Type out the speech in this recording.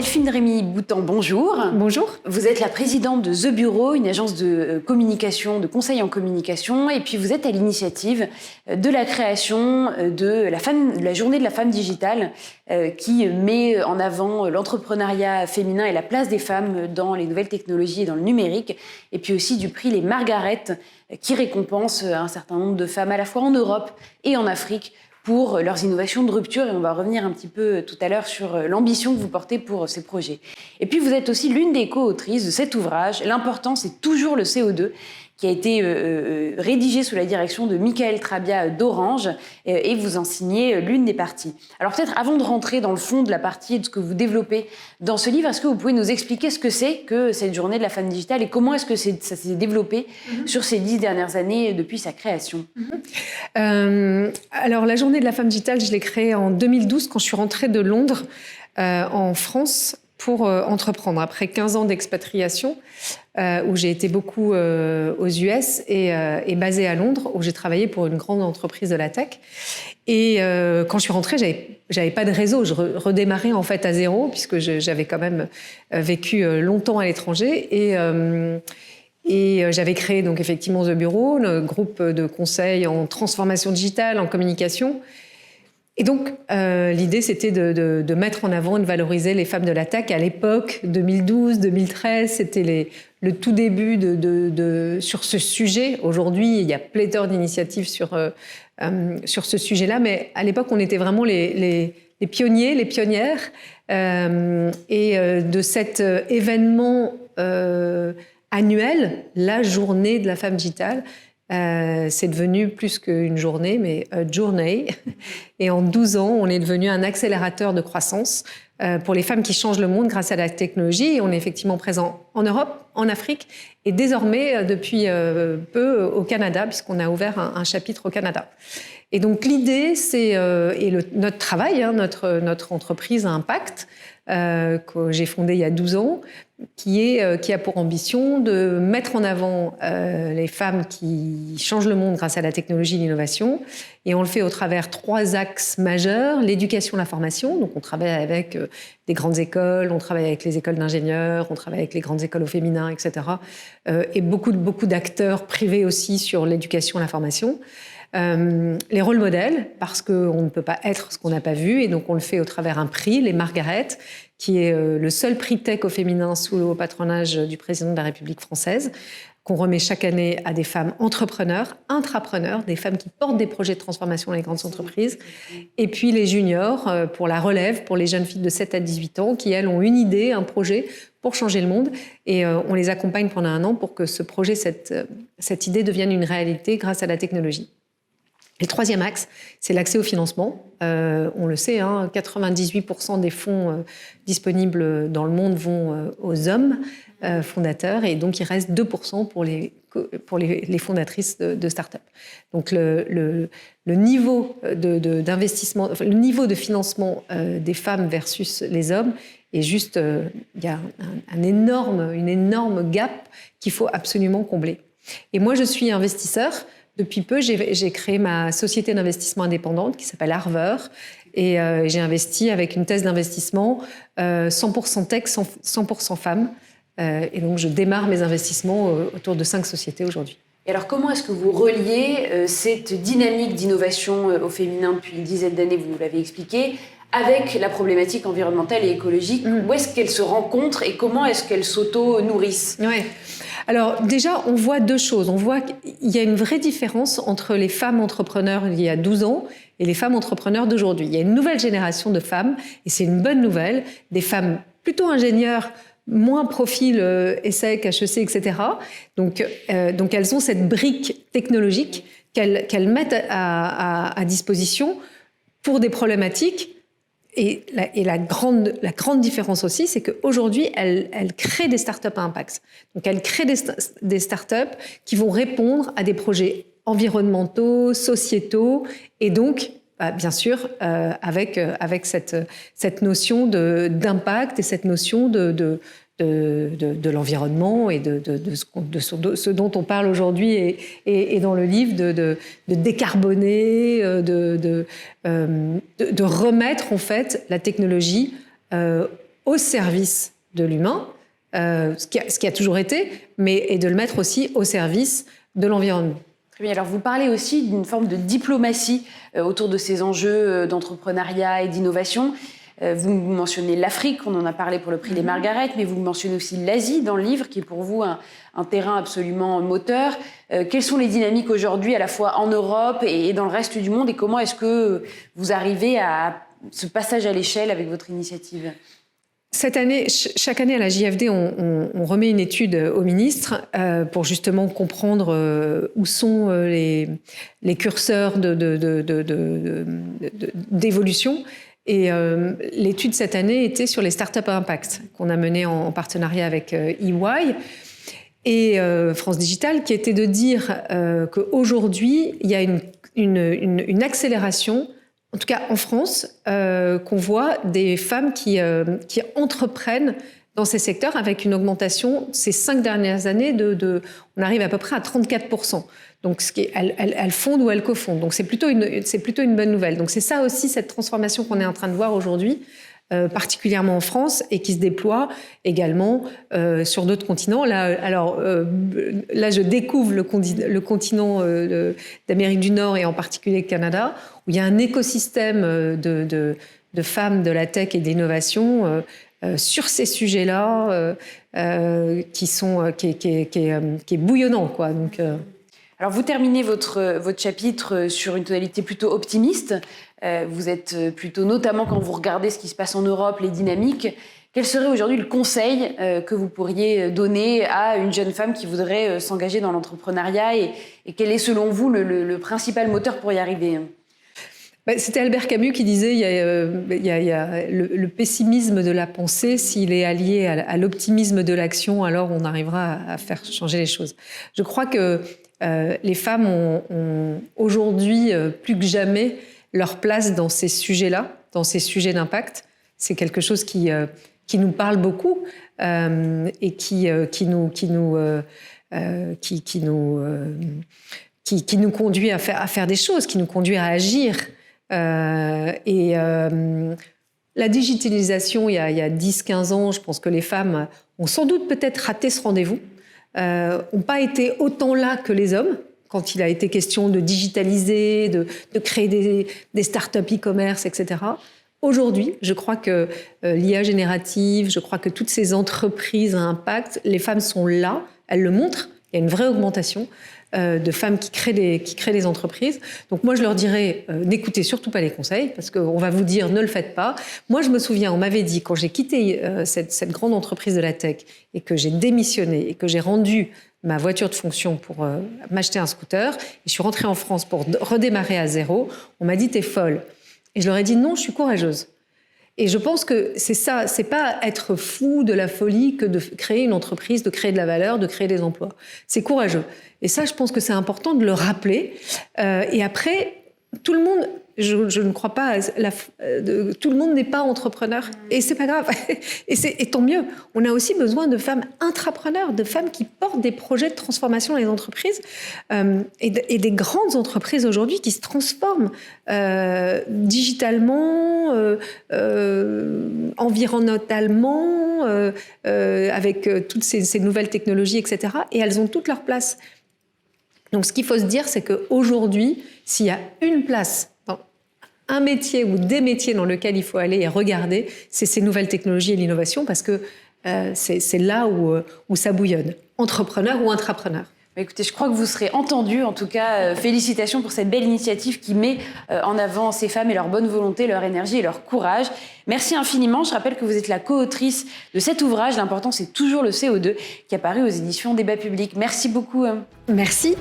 Delphine Rémy-Boutan, bonjour. Bonjour. Vous êtes la présidente de The Bureau, une agence de communication, de conseil en communication, et puis vous êtes à l'initiative de la création de la journée de la femme digitale qui met en avant l'entrepreneuriat féminin et la place des femmes dans les nouvelles technologies et dans le numérique, et puis aussi du prix Les Margaret qui récompense un certain nombre de femmes à la fois en Europe et en Afrique pour leurs innovations de rupture, et on va revenir un petit peu tout à l'heure sur l'ambition que vous portez pour ces projets. Et puis vous êtes aussi l'une des co-autrices de cet ouvrage, L'important c'est toujours le CO2, qui a été rédigé sous la direction de Michael Trabia d'Orange, et vous en signez l'une des parties. Alors peut-être avant de rentrer dans le fond de la partie et de ce que vous développez dans ce livre, est-ce que vous pouvez nous expliquer ce que c'est que cette journée de la femme digitale et comment est-ce que ça s'est développé sur ces 10 dernières années depuis sa création? Alors la journée de la femme digitale, je l'ai créée en 2012 quand je suis rentrée de Londres en France pour entreprendre. Après 15 ans d'expatriation, où j'ai été beaucoup aux US et basée à Londres, où j'ai travaillé pour une grande entreprise de la tech. Et quand je suis rentrée, j'avais pas de réseau. Je redémarrais en fait à zéro, puisque j'avais quand même vécu longtemps à l'étranger. Et j'avais créé donc effectivement The Bureau, le groupe de conseil en transformation digitale, en communication. Et donc, l'idée, c'était de mettre en avant et de valoriser les femmes de la tech. À l'époque, 2012-2013, c'était le tout début sur ce sujet. Aujourd'hui, il y a pléthore d'initiatives sur ce sujet-là, mais à l'époque, on était vraiment les pionniers, les pionnières. Et de cet événement annuel, la journée de la femme digitale, c'est devenu plus qu'une journée, mais a journey. Et en 12 ans, on est devenu un accélérateur de croissance pour les femmes qui changent le monde grâce à la technologie. Et on est effectivement présent en Europe, en Afrique et désormais, depuis peu, au Canada, puisqu'on a ouvert un chapitre au Canada. Et donc l'idée, c'est, notre travail, notre entreprise à impact, que j'ai fondée il y a 12 ans, qui a pour ambition de mettre en avant les femmes qui changent le monde grâce à la technologie et l'innovation. Et on le fait au travers 3 axes majeurs. L'éducation, la formation. Donc on travaille avec des grandes écoles, on travaille avec les écoles d'ingénieurs, on travaille avec les grandes écoles au féminin, etc. Et beaucoup d'acteurs privés aussi sur l'éducation, la formation. Les rôles modèles, parce qu'on ne peut pas être ce qu'on n'a pas vu, et donc on le fait au travers un prix, les Margaret, qui est le seul prix tech au féminin sous le patronage du président de la République française, qu'on remet chaque année à des femmes entrepreneurs, intrapreneurs, des femmes qui portent des projets de transformation dans les grandes entreprises, et puis les juniors pour la relève, pour les jeunes filles de 7 à 18 ans, qui elles ont une idée, un projet pour changer le monde, et on les accompagne pendant un an pour que ce projet, cette idée devienne une réalité grâce à la technologie. Et le 3e axe, c'est l'accès au financement. On le sait, 98% des fonds disponibles dans le monde vont aux hommes fondateurs, et donc il reste 2% pour les fondatrices de start-up. Donc le niveau d'investissement, le niveau de financement des femmes versus les hommes est juste, il y a une énorme gap qu'il faut absolument combler. Et moi, je suis investisseur. Depuis peu, j'ai créé ma société d'investissement indépendante qui s'appelle Harver, et j'ai investi avec une thèse d'investissement 100% tech, 100% femmes. Et donc, je démarre mes investissements autour de 5 sociétés aujourd'hui. Et alors, comment est-ce que vous reliez cette dynamique d'innovation au féminin depuis une dizaine d'années, vous nous l'avez expliqué, avec la problématique environnementale et écologique? Où est-ce qu'elles se rencontrent et comment est-ce qu'elles s'auto-nourrissent? Ouais. Alors déjà, on voit 2 choses. On voit qu'il y a une vraie différence entre les femmes entrepreneurs il y a 12 ans et les femmes entrepreneurs d'aujourd'hui. Il y a une nouvelle génération de femmes, et c'est une bonne nouvelle, des femmes plutôt ingénieures, moins profil ESSEC, HEC, etc. Donc elles ont cette brique technologique qu'elles mettent à disposition pour des problématiques. Et la grande différence aussi, c'est qu'aujourd'hui, elle crée des startups à impact. Donc, elle crée des startups qui vont répondre à des projets environnementaux, sociétaux, et donc, bien sûr, avec cette notion d'impact et cette notion de l'environnement et de ce dont on parle aujourd'hui et dans le livre, de décarboner, de remettre en fait la technologie au service de l'humain, ce qui a toujours été, et de le mettre aussi au service de l'environnement. Très bien. Alors, vous parlez aussi d'une forme de diplomatie autour de ces enjeux d'entrepreneuriat et d'innovation. Vous mentionnez l'Afrique, on en a parlé pour le prix des Margaret, mais vous mentionnez aussi l'Asie dans le livre, qui est pour vous un terrain absolument moteur. Quelles sont les dynamiques aujourd'hui, à la fois en Europe et dans le reste du monde, et comment est-ce que vous arrivez à ce passage à l'échelle avec votre initiative ? Cette année, chaque année à la JFD, on remet une étude au ministre pour justement comprendre où sont les curseurs d'évolution. Et l'étude cette année était sur les startups à impact qu'on a mené en partenariat avec EY et France Digital, qui était de dire qu'aujourd'hui, il y a une accélération, en tout cas en France, qu'on voit des femmes qui entreprennent dans ces secteurs avec une augmentation ces 5 dernières années on arrive à peu près à 34%. Donc, elles fondent ou elles cofondent. Donc, c'est plutôt une bonne nouvelle. Donc, c'est ça aussi, cette transformation qu'on est en train de voir aujourd'hui, particulièrement en France, et qui se déploie également sur d'autres continents. Là, je découvre le continent d'Amérique du Nord et en particulier le Canada, où il y a un écosystème de femmes de la tech et d'innovation sur ces sujets-là qui est bouillonnant, quoi. Donc, Alors, vous terminez votre chapitre sur une tonalité plutôt optimiste. Vous êtes plutôt, notamment quand vous regardez ce qui se passe en Europe, les dynamiques. Quel serait aujourd'hui le conseil que vous pourriez donner à une jeune femme qui voudrait s'engager dans l'entrepreneuriat et quel est, selon vous, le principal moteur pour y arriver ? C'était Albert Camus qui disait il y a le pessimisme de la pensée, s'il est allié à l'optimisme de l'action, alors on arrivera à faire changer les choses. Je crois que les femmes ont aujourd'hui plus que jamais leur place dans ces sujets-là, dans ces sujets d'impact. C'est quelque chose qui nous parle beaucoup et qui nous conduit à faire des choses, qui nous conduit à agir. La digitalisation, il y a 10-15 ans, je pense que les femmes ont sans doute peut-être raté ce rendez-vous, n'ont pas été autant là que les hommes quand il a été question de digitaliser, de créer des startups e-commerce, etc. Aujourd'hui, je crois que l'IA générative, je crois que toutes ces entreprises à impact, les femmes sont là, elles le montrent, il y a une vraie augmentation de femmes qui créent des entreprises. Donc moi, je leur dirais, n'écoutez surtout pas les conseils, parce qu'on va vous dire, ne le faites pas. Moi, je me souviens, on m'avait dit, quand j'ai quitté cette grande entreprise de la tech, et que j'ai démissionné, et que j'ai rendu ma voiture de fonction pour m'acheter un scooter, et je suis rentrée en France pour redémarrer à zéro, on m'a dit, t'es folle. Et je leur ai dit, non, je suis courageuse. Et je pense que c'est ça, c'est pas être fou de la folie que de créer une entreprise, de créer de la valeur, de créer des emplois. C'est courageux. Et ça, je pense que c'est important de le rappeler. Et après, tout le monde, je ne crois pas, tout le monde n'est pas entrepreneur. Et c'est pas grave. Et tant mieux. On a aussi besoin de femmes intrapreneurs, de femmes qui portent des projets de transformation dans les entreprises. Et des grandes entreprises aujourd'hui qui se transforment digitalement, environnementalement, avec toutes ces nouvelles technologies, etc. Et elles ont toute leur place. Donc, ce qu'il faut se dire, c'est qu'aujourd'hui, s'il y a une place, un métier ou des métiers dans lequel il faut aller et regarder, c'est ces nouvelles technologies et l'innovation, parce que c'est là où ça bouillonne. Entrepreneur ou intrapreneur. Écoutez, je crois que vous serez entendus. En tout cas, félicitations pour cette belle initiative qui met en avant ces femmes et leur bonne volonté, leur énergie et leur courage. Merci infiniment. Je rappelle que vous êtes la co-autrice de cet ouvrage, L'important, c'est toujours le CO2, qui est paru aux éditions Débat Public. Merci beaucoup. Merci.